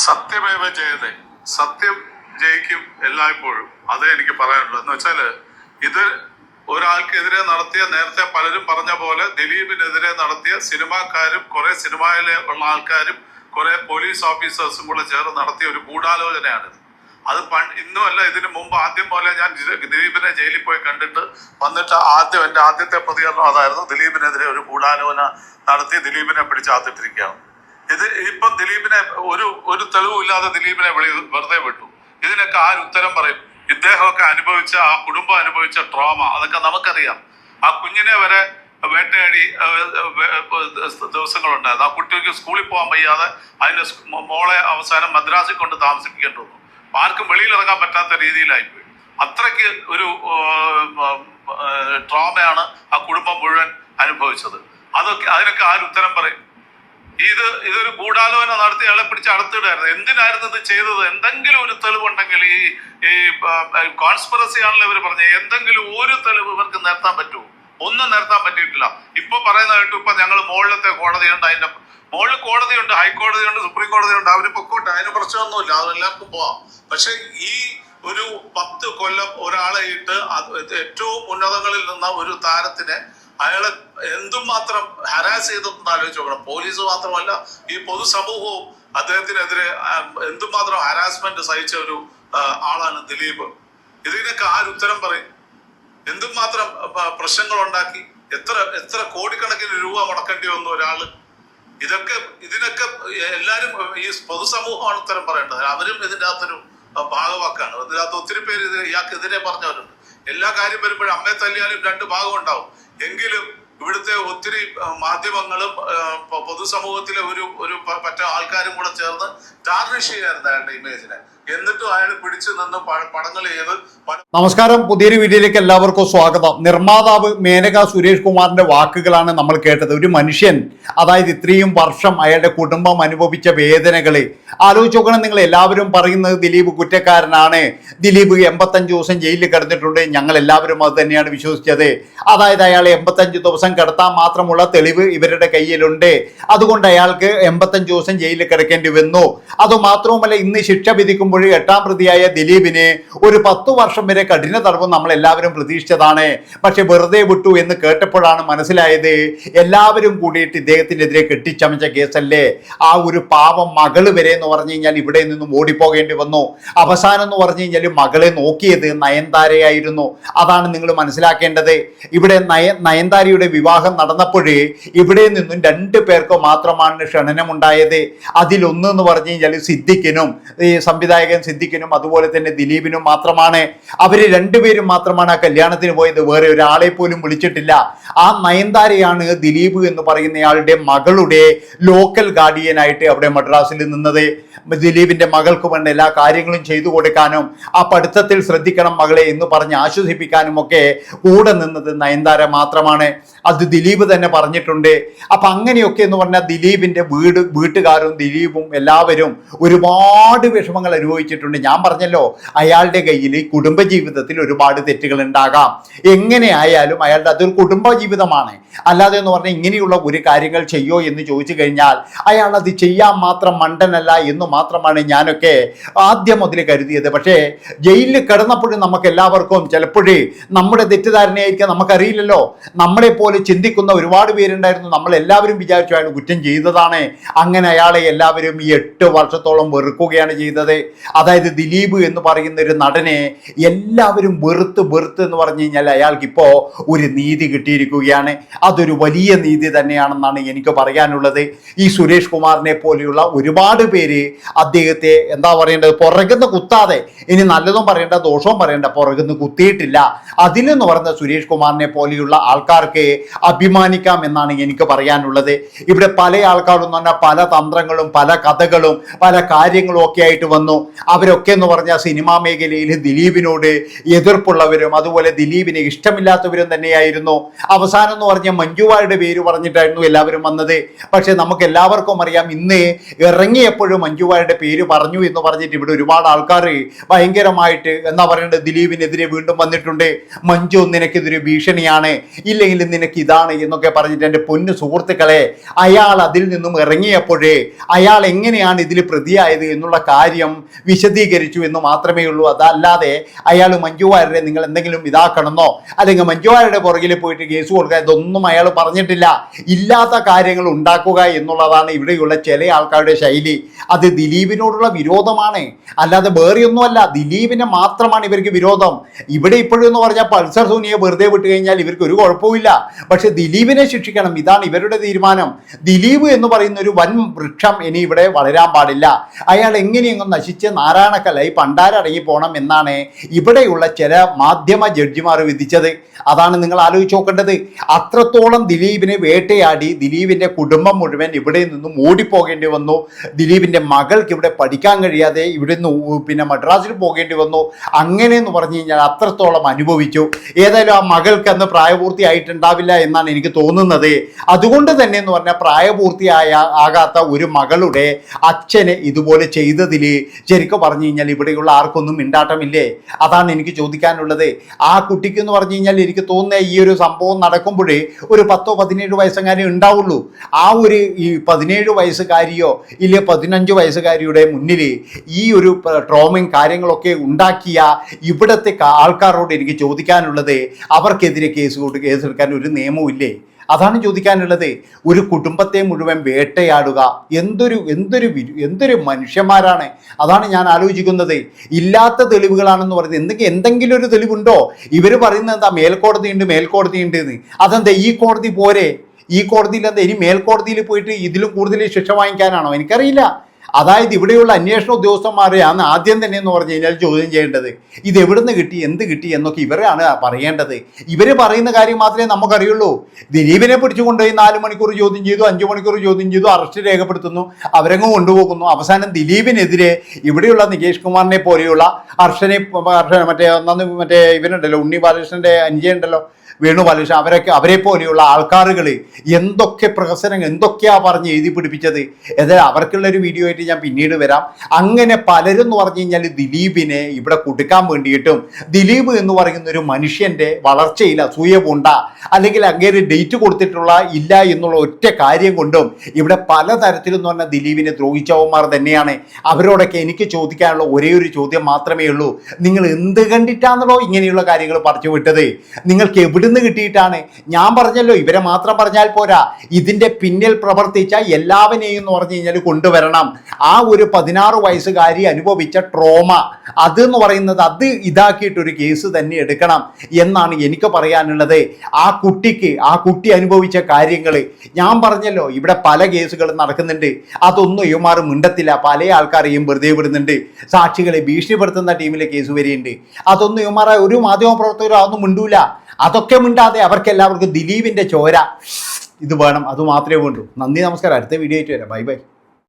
സത്യമേവ ജയതേ, സത്യം ജയിക്കും എല്ലായ്പ്പോഴും. അതേ എനിക്ക് പറയാനുള്ളൂ. എന്ന് വെച്ചാല് ഇത് ഒരാൾക്കെതിരെ നടത്തിയ, നേരത്തെ പലരും പറഞ്ഞ പോലെ ദിലീപിനെതിരെ നടത്തിയ സിനിമാക്കാരും കുറെ സിനിമയിലെ ഉള്ള ആൾക്കാരും കുറെ പോലീസ് ഓഫീസേഴ്സും കൂടെ ചേർന്ന് നടത്തിയ ഒരു ഗൂഢാലോചനയാണിത്. അത് ഇന്നുമല്ല, ഇതിനു മുമ്പ് ആദ്യം പോലെ ഞാൻ ദിലീപിനെ ജയിലിൽ പോയി കണ്ടിട്ട് വന്നിട്ട് എൻ്റെ ആദ്യത്തെ പ്രതികരണം അതായിരുന്നു. ദിലീപിനെതിരെ ഒരു ഗൂഢാലോചന നടത്തി ദിലീപിനെ പിടിച്ചകത്തിട്ടിരിക്കുകയാണ്. ഇത് ഇപ്പം ദിലീപിനെ ഒരു തെളിവില്ലാതെ ദിലീപിനെ വെറുതെ വിട്ടു. ഇതിനൊക്കെ ആരുത്തരം പറയും? ഇദ്ദേഹമൊക്കെ അനുഭവിച്ച, ആ കുടുംബം അനുഭവിച്ച ട്രോമ അതൊക്കെ നമുക്കറിയാം. ആ കുഞ്ഞിനെ വരെ വേട്ടയാടി ദിവസങ്ങളുണ്ടായിരുന്നു. ആ കുട്ടിക്ക് സ്കൂളിൽ പോകാൻ വയ്യാതെ അതിന്റെ മോളെ അവസാനം മദ്രാസിൽ കൊണ്ട് താമസിപ്പിക്കേണ്ടി വന്നു. ആർക്കും വെളിയിലിറങ്ങാൻ പറ്റാത്ത രീതിയിലായിപ്പോയി. അത്രയ്ക്ക് ഒരു ട്രോമയാണ് ആ കുടുംബം മുഴുവൻ അനുഭവിച്ചത്. അതിനൊക്കെ ആരുത്തരം പറയും? ഇതൊരു ഗൂഢാലോചന നടത്തി അയാളെ പിടിച്ച് അടുത്തിടായിരുന്നു. എന്തിനായിരുന്നു ഇത് ചെയ്തത്? എന്തെങ്കിലും ഒരു തെളിവുണ്ടെങ്കിൽ, ഈ കോൺസ്പിറസി ആണല്ലോ ഇവർ പറഞ്ഞത്, എന്തെങ്കിലും ഒരു തെളിവ് ഇവർക്ക് നിരത്താൻ പറ്റുമോ? ഒന്നും നിരത്താൻ പറ്റിയിട്ടില്ല. ഇപ്പൊ പറയുന്ന കേട്ടു, ഇപ്പൊ ഞങ്ങൾ മുകളിലത്തെ കോടതിയുണ്ട്, അതിന്റെ മുകളിൽ കോടതിയുണ്ട്, ഹൈക്കോടതിയുണ്ട്, സുപ്രീം കോടതിയുണ്ട്, അവര് പൊക്കോട്ടെ, അതിന് പ്രശ്നമൊന്നുമില്ല, അത് എല്ലാവർക്കും പോവാം. പക്ഷെ ഈ ഒരു 10 കൊല്ലം ഒരാളെ ഇട്ട് ഏറ്റവും ഉന്നതങ്ങളിൽ നിന്ന ഒരു താരത്തിനെ അയാളെ എന്തുമാത്രം ഹരാസ് ചെയ്തെന്ന് ആലോചിച്ച് നോക്കണം. പോലീസ് മാത്രമല്ല, ഈ പൊതുസമൂഹവും അദ്ദേഹത്തിനെതിരെ എന്തുമാത്രം ഹരാസ്മെന്റ് സഹിച്ച ഒരു ആളാണ് ദിലീപ്. ഇതിനൊക്കെ ആരുത്തരം പറയും? എന്തുമാത്രം പ്രശ്നങ്ങൾ ഉണ്ടാക്കി, എത്ര കോടിക്കണക്കിന് രൂപ മുടക്കേണ്ടി വന്നു ഒരാള്. ഇതിനൊക്കെ എല്ലാരും ഈ പൊതുസമൂഹമാണ് ഉത്തരം പറയേണ്ടത്. അവരും ഇതിൻ്റെ അകത്തൊരു ഭാഗവാക്കാണ്. ഇതിനകത്ത് ഒത്തിരി പേര് ഇയാൾക്കെതിരെ പറഞ്ഞവരുണ്ട്. എല്ലാ കാര്യം വരുമ്പോഴും അമ്മയെ തല്ലിയാലും 2 ഭാഗം ഉണ്ടാവും. എങ്കിലും ഇവിടുത്തെ ഒത്തിരി മാധ്യമങ്ങളും പൊതുസമൂഹത്തിലെ ഒരു മറ്റേ ആൾക്കാരും കൂടെ ചേർന്ന് ടാർണിഷ് ചെയ്യായിരുന്നു അയാളുടെ ഇമേജിനെ. എന്നിട്ടും അയാൾ പിടിച്ചു നിന്ന് പടങ്ങൾ ചെയ്ത്. നമസ്കാരം, പുതിയൊരു വീഡിയോയിലേക്ക് എല്ലാവർക്കും സ്വാഗതം. നിർമ്മാതാവ് മേനക സുരേഷ് കുമാറിന്റെ വാക്കുകളാണ് നമ്മൾ കേട്ടത്. ഒരു മനുഷ്യൻ, അതായത് ഇത്രയും വർഷം അയാളുടെ കുടുംബം അനുഭവിച്ച വേദനകള് ആലോചിച്ച് നോക്കണം. നിങ്ങൾ എല്ലാവരും പറയുന്നത് ദിലീപ് കുറ്റക്കാരനാണ്, ദിലീപ് 85 ദിവസം ജയിലിൽ കിടന്നിട്ടുണ്ട്. ഞങ്ങൾ എല്ലാവരും അത് തന്നെയാണ് വിശ്വസിച്ചത്. അതായത് അയാൾ 85 ദിവസം കിടത്താൻ മാത്രമുള്ള തെളിവ് ഇവരുടെ കയ്യിലുണ്ട്, അതുകൊണ്ട് അയാൾക്ക് 85 ദിവസം ജയിലിൽ കിടക്കേണ്ടി വന്നു. അതുമാത്രവുമല്ല, ഇന്ന് ശിക്ഷ വിധിക്കുമ്പോൾ 8ാം പ്രതിയായ ദിലീപിന് ഒരു 10 വർഷം വരെ കഠിന തടവ് നമ്മൾ എല്ലാവരും പ്രതീക്ഷിച്ചതാണ്. പക്ഷെ വെറുതെ വിട്ടു എന്ന് കേട്ടപ്പോഴാണ് മനസ്സിലായത്, എല്ലാവരും കൂടിയിട്ട് ഇദ്ദേഹത്തിനെതിരെ കെട്ടിച്ചമച്ച കേസല്ലേ. ആ ഒരു പാവം മകള് വരെ എന്ന് പറഞ്ഞു കഴിഞ്ഞാൽ ഇവിടെ നിന്നും ഓടിപ്പോകേണ്ടി വന്നു. അവസാനം എന്ന് പറഞ്ഞു കഴിഞ്ഞാൽ മകളെ നോക്കിയത് നയൻതാരയായിരുന്നു. അതാണ് നിങ്ങൾ മനസ്സിലാക്കേണ്ടത്. ഇവിടെ നയൻതാരയുടെ വിവാഹം നടന്നപ്പോഴേ ഇവിടെ നിന്നും 2 പേർക്ക് മാത്രമാണ് ക്ഷണനമുണ്ടായത്. അതിലൊന്നെന്ന് പറഞ്ഞു കഴിഞ്ഞാൽ സിദ്ദിഖിനും, ഈ സംവിധായകൻ സിദ്ദിഖിനും, അതുപോലെ തന്നെ ദിലീപിനും മാത്രമാണ്. അവര് 2 പേരും മാത്രമാണ് ആ കല്യാണത്തിന് പോയത്. വേറെ ഒരാളെ പോലും വിളിച്ചിട്ടില്ല. ആ നയൻതാരയാണ് ദിലീപ് എന്ന് പറയുന്നയാളുടെ മകളുടെ ലോക്കൽ ഗാർഡിയനായിട്ട് അവിടെ മദ്രാസിൽ നിന്നത്. ദിലീപിന്റെ മകൾക്ക് വേണ്ട എല്ലാ കാര്യങ്ങളും ചെയ്തു കൊടുക്കാനും ആ പഠിത്തത്തിൽ ശ്രദ്ധിക്കണം മകളെ എന്ന് പറഞ്ഞ് ആശ്വസിപ്പിക്കാനും ഒക്കെ കൂടെ നിന്നത് നയൻതാര മാത്രമാണ്. അത് ദിലീപ് തന്നെ പറഞ്ഞിട്ടുണ്ട്. അപ്പൊ അങ്ങനെയൊക്കെ എന്ന് പറഞ്ഞാൽ ദിലീപിന്റെ വീട്ടുകാരും ദിലീപും എല്ലാവരും ഒരുപാട് വിഷമങ്ങൾ അനുഭവിച്ചിട്ടുണ്ട്. ഞാൻ പറഞ്ഞല്ലോ, അയാളുടെ കയ്യിൽ കുടുംബജീവിതത്തിൽ ഒരുപാട് തെറ്റുകൾ ഉണ്ടാകാം. എങ്ങനെ ആയാലും അയാളുടെ അതൊരു കുടുംബജീവിതമാണ്. അല്ലാതെ എന്ന് പറഞ്ഞാൽ ഇങ്ങനെയുള്ള ഒരു കാര്യങ്ങൾ ചെയ്യോ എന്ന് ചോദിച്ചു കഴിഞ്ഞാൽ അയാൾ അത് ചെയ്യാൻ മാത്രം മണ്ടനല്ല എന്ന് മാത്രമാണ് ഞാനൊക്കെ ആദ്യം മുതൽ കരുതിയത്. പക്ഷേ ജയിലിൽ കിടന്നപ്പോഴും നമുക്ക് എല്ലാവർക്കും ചിലപ്പോഴേ നമ്മുടെ തെറ്റിദ്ധാരണയായിരിക്കാം, നമുക്കറിയില്ലല്ലോ. നമ്മളെ പോലെ ചിന്തിക്കുന്ന ഒരുപാട് പേരുണ്ടായിരുന്നു. നമ്മളെല്ലാവരും വിചാരിച്ചു അയാൾ കുറ്റം ചെയ്തതാണ്. അങ്ങനെ അയാളെ എല്ലാവരും ഈ 8 വർഷത്തോളം വെറുക്കുകയാണ് ചെയ്തത്. അതായത് ദിലീപ് എന്ന് പറയുന്ന ഒരു നടനെ എല്ലാവരും വെറുത്ത് എന്ന് പറഞ്ഞു കഴിഞ്ഞാൽ അയാൾക്കിപ്പോ ഒരു നീതി കിട്ടിയിരിക്കുകയാണ്. അതൊരു വലിയ നീതി തന്നെയാണെന്നാണ് എനിക്ക് പറയാനുള്ളത്. ഈ സുരേഷ് കുമാറിനെ പോലെയുള്ള ഒരുപാട് പേര് അദ്ദേഹത്തെ എന്താ പറയേണ്ടത്, പുറകുന്ന് കുത്താതെ, ഇനി നല്ലതും പറയേണ്ട ദോഷവും പറയേണ്ട, പുറകുന്ന് കുത്തിയിട്ടില്ല. അതിലെന്ന് പറയുന്ന സുരേഷ് കുമാറിനെ പോലെയുള്ള ആൾക്കാർക്ക് അഭിമാനിക്കാം എന്നാണ് എനിക്ക് പറയാനുള്ളത്. ഇവിടെ പല ആൾക്കാരും എന്ന് പറഞ്ഞാൽ പല തന്ത്രങ്ങളും പല കഥകളും പല കാര്യങ്ങളും ഒക്കെ ആയിട്ട് വന്നു. അവരൊക്കെ എന്ന് പറഞ്ഞാൽ സിനിമാ മേഖലയിൽ ദിലീപിനോട് എതിർപ്പുള്ളവരും അതുപോലെ ദിലീപിനെ ഇഷ്ടമില്ലാത്തവരും തന്നെയായിരുന്നു. അവസാനം എന്ന് പറഞ്ഞ മഞ്ജുവാരുടെ പേര് പറഞ്ഞിട്ടായിരുന്നു എല്ലാവരും വന്നത്. പക്ഷെ നമുക്ക് എല്ലാവർക്കും അറിയാം, ഇന്ന് ഇറങ്ങിയപ്പോഴും മഞ്ജുവാരുടെ പേര് പറഞ്ഞു എന്ന് പറഞ്ഞിട്ട് ഇവിടെ ഒരുപാട് ആൾക്കാർ ഭയങ്കരമായിട്ട് എന്താ പറയേണ്ടത് ദിലീപിനെതിരെ വീണ്ടും വന്നിട്ടുണ്ട്. മഞ്ജു നിനക്കെതിരെ ഭീഷണിയാണ്, ഇല്ലെങ്കിൽ നിനക്ക് ഇതാണ് എന്നൊക്കെ പറഞ്ഞിട്ട് എൻ്റെ പൊന്നു സുഹൃത്തുക്കളെ, അയാൾ അതിൽ നിന്നും ഇറങ്ങിയപ്പോഴേ അയാൾ എങ്ങനെയാണ് ഇതിൽ പ്രതിയായത് എന്നുള്ള കാര്യം വിശദീകരിച്ചു എന്ന് മാത്രമേ ഉള്ളൂ. അതല്ലാതെ അയാൾ മഞ്ജുവാരുടെ നിങ്ങൾ എന്തെങ്കിലും ഇതാക്കണമെന്നോ അല്ലെങ്കിൽ മഞ്ജുവാരുടെ പുറകിൽ പോയിട്ട് കേസ് കൊടുക്കുക ഇതൊന്നും അയാൾ പറഞ്ഞിട്ടില്ല. ഇല്ലാത്ത കാര്യങ്ങൾ ഉണ്ടാക്കുക എന്നുള്ളതാണ് ഇവിടെയുള്ള ചില ആൾക്കാരുടെ ശൈലി. അത് ദിലീപിനോടുള്ള വിരോധമാണ്, അല്ലാതെ വേറെയൊന്നുമല്ല. ദിലീപിനെ മാത്രമാണ് ഇവർക്ക് വിരോധം. ഇവിടെ ഇപ്പോഴും എന്ന് പറഞ്ഞാൽ പൾസർ സോനിയെ വെറുതെ വിട്ടു കഴിഞ്ഞാൽ ഇവർക്ക് ഒരു കുഴപ്പമില്ല. പക്ഷെ ദിലീപിനെ ശിക്ഷിക്കണം, ഇതാണ് ഇവരുടെ തീരുമാനം. ദിലീപ് എന്ന് പറയുന്ന ഒരു വൻ വൃക്ഷം ഇനി ഇവിടെ വളരാൻ പാടില്ല. അയാൾ എങ്ങനെയെങ്കിലും നശിച്ച് നാരായണക്കല്ലായി പണ്ടാരടങ്ങി പോകണം എന്നാണ് ഇവിടെയുള്ള ചില മാധ്യമ ജഡ്ജിമാർ വിധിച്ചത്. അതാണ് നിങ്ങൾ ആലോചിച്ച് നോക്കേണ്ടത്. അത്രത്തോളം ദിലീപിനെ വേട്ടയാടി ദിലീപിൻ്റെ കുടുംബം മുഴുവൻ ഇവിടെ നിന്നും ഓടിപ്പോകേണ്ടി വന്നു. ദിലീപിൻ്റെ മകൾക്ക് ഇവിടെ പഠിക്കാൻ കഴിയാതെ ഇവിടെ നിന്ന് പിന്നെ മദ്രാസിൽ പോകേണ്ടി വന്നു. അങ്ങനെ എന്ന് പറഞ്ഞു കഴിഞ്ഞാൽ അത്രത്തോളം അനുഭവിച്ചു. ഏതായാലും ആ മകൾക്ക് അന്ന് പ്രായപൂർത്തിയായിട്ടുണ്ടാവില്ല എന്നാണ് എനിക്ക് തോന്നുന്നത്. അതുകൊണ്ട് തന്നെ എന്ന് പറഞ്ഞാൽ ആകാത്ത ഒരു മകളുടെ അച്ഛനെ ഇതുപോലെ ചെയ്തതിൽ ശരിക്കും പറഞ്ഞു കഴിഞ്ഞാൽ ഇവിടെയുള്ള ആർക്കൊന്നും മിണ്ടാട്ടമില്ലേ? അതാണ് എനിക്ക് ചോദിക്കാനുള്ളത്. ആ കുട്ടിക്ക് എന്ന് പറഞ്ഞു കഴിഞ്ഞാൽ എനിക്ക് തോന്നുന്നത് ഈ ഒരു സംഭവം നടക്കുമ്പോഴേ ഒരു 10-17 വയസ്സെങ്ങാനും ഉണ്ടാവുള്ളൂ. ആ ഒരു ഈ 17 വയസ്സുകാരിയോ ഇല്ല 15 വയസ്സുകാരിയുടെ മുന്നിൽ ഈ ഒരു ട്രോമയും കാര്യങ്ങളൊക്കെ ഉണ്ടാക്കിയ ഇവിടുത്തെ ആൾക്കാരോട് എനിക്ക് ചോദിക്കാനുള്ളത്, അവർക്കെതിരെ കേസെടുക്കാൻ ഒരു നിയമവും ഇല്ലേ? അതാണ് ചോദിക്കാനുള്ളത്. ഒരു കുടുംബത്തെ മുഴുവൻ വേട്ടയാടുക എന്തൊരു മനുഷ്യന്മാരാണ്. അതാണ് ഞാൻ ആലോചിക്കുന്നത്. ഇല്ലാത്ത തെളിവുകളാണെന്ന് പറയുന്നത് എന്തെങ്കിലും ഒരു തെളിവുണ്ടോ? ഇവർ പറയുന്നത് എന്താ മേൽക്കോടതി ഉണ്ട് എന്ന്. അതെന്താ ഈ കോടതി പോരെ? ഈ കോടതിയിൽ എന്താ ഇനി മേൽക്കോടതിയിൽ പോയിട്ട് ഇതിലും കൂടുതൽ ശിക്ഷ വാങ്ങിക്കാനാണോ? എനിക്കറിയില്ല. അതായത് ഇവിടെയുള്ള അന്വേഷണ ഉദ്യോഗസ്ഥന്മാരെയാണ് ആദ്യം തന്നെ എന്ന് പറഞ്ഞു കഴിഞ്ഞാൽ ചോദ്യം ചെയ്യേണ്ടത്. ഇത് എവിടുന്ന് കിട്ടി, എന്ത് കിട്ടി എന്നൊക്കെ ഇവരാണ് പറയേണ്ടത്. ഇവർ പറയുന്ന കാര്യം മാത്രമേ നമുക്കറിയുള്ളൂ. ദിലീപിനെ പിടിച്ചു കൊണ്ടുപോയി 4 മണിക്കൂർ ചോദ്യം ചെയ്തു, 5 മണിക്കൂർ ചോദ്യം ചെയ്തു, അറസ്റ്റ് രേഖപ്പെടുത്തുന്നു, അവരങ്ങ് കൊണ്ടുപോകുന്നു. അവസാനം ദിലീപിനെതിരെ ഇവിടെയുള്ള നികേഷ് കുമാറിനെ പോലെയുള്ള ഹർഷനെ മറ്റേ ഇവനുണ്ടല്ലോ, ഉണ്ണി ബാലകൃഷ്ണന്റെ അനുജയുണ്ടല്ലോ, വേണു ബാലകൃഷ്ണൻ, അവരെ പോലെയുള്ള ആൾക്കാരുകൾ എന്തൊക്കെ പ്രഹസനങ്ങൾ എന്തൊക്കെയാ പറഞ്ഞ് എഴുതി പിടിപ്പിച്ചത്. ഏതായാലും അവർക്കുള്ളൊരു വീഡിയോ ആയിട്ട് ഞാൻ പിന്നീട് വരാം. അങ്ങനെ പലരും എന്ന് പറഞ്ഞു കഴിഞ്ഞാൽ ദിലീപിനെ ഇവിടെ കുടുക്കാൻ വേണ്ടിയിട്ടും ദിലീപ് എന്ന് പറയുന്ന ഒരു മനുഷ്യൻ്റെ വളർച്ചയിൽ അസൂയ പൂണ്ട, അല്ലെങ്കിൽ അങ്ങേര് ഡേറ്റ് കൊടുത്തിട്ടുള്ള ഇല്ല എന്നുള്ള ഒറ്റ കാര്യം കൊണ്ടും ഇവിടെ പലതരത്തിലെന്ന് പറഞ്ഞാൽ ദിലീപിനെ ദ്രോഹിച്ചവന്മാർ തന്നെയാണ്. അവരോടൊക്കെ എനിക്ക് ചോദിക്കാനുള്ള ഒരേ ഒരു ചോദ്യം മാത്രമേ ഉള്ളൂ, നിങ്ങൾ എന്ത് കണ്ടിട്ടാണല്ലോ ഇങ്ങനെയുള്ള കാര്യങ്ങൾ പറിച്ചു വിട്ടത്? നിങ്ങൾക്ക് എവിടുന്ന് കിട്ടിയിട്ടാണ്? ഞാൻ പറഞ്ഞല്ലോ, ഇവരെ മാത്രം പറഞ്ഞാൽ പോരാ, ഇതിന്റെ പിന്നിൽ പ്രവർത്തിച്ച എല്ലാവരെയും എന്ന് പറഞ്ഞു കഴിഞ്ഞാൽ കൊണ്ടുവരണം. ആ ഒരു 16 വയസ്സുകാരി അനുഭവിച്ച ട്രോമ അതെന്ന് പറയുന്നത് അത് ഇതാക്കിയിട്ടൊരു കേസ് തന്നെ എടുക്കണം എന്നാണ് എനിക്ക് പറയാനുള്ളത്. ആ കുട്ടി അനുഭവിച്ച കാര്യങ്ങൾ ഞാൻ പറഞ്ഞല്ലോ, ഇവിടെ പല കേസുകളും നടക്കുന്നുണ്ട്. അതൊന്നും ഇവന്മാർ മിണ്ടത്തില്ല. പല ആൾക്കാരെയും വെറുതെ വിടുന്നുണ്ട്. സാക്ഷികളെ ഭീഷണിപ്പെടുത്തുന്ന ടീമിലെ കേസ് വരെയുണ്ട്. അതൊന്നും ഇവന്മാരെ ഒരു മാധ്യമ പ്രവർത്തകരോ അതൊന്നും മിണ്ടൂല. അതൊക്കെ മിണ്ടാതെ അവർക്കെല്ലാവർക്കും ദിലീപിന്റെ ചോര ഇത് വേണം, അത് മാത്രമേ വേണ്ടൂ. നന്ദി, നമസ്കാരം. അടുത്ത വീഡിയോ ആയിട്ട് വരാം. Bye bye.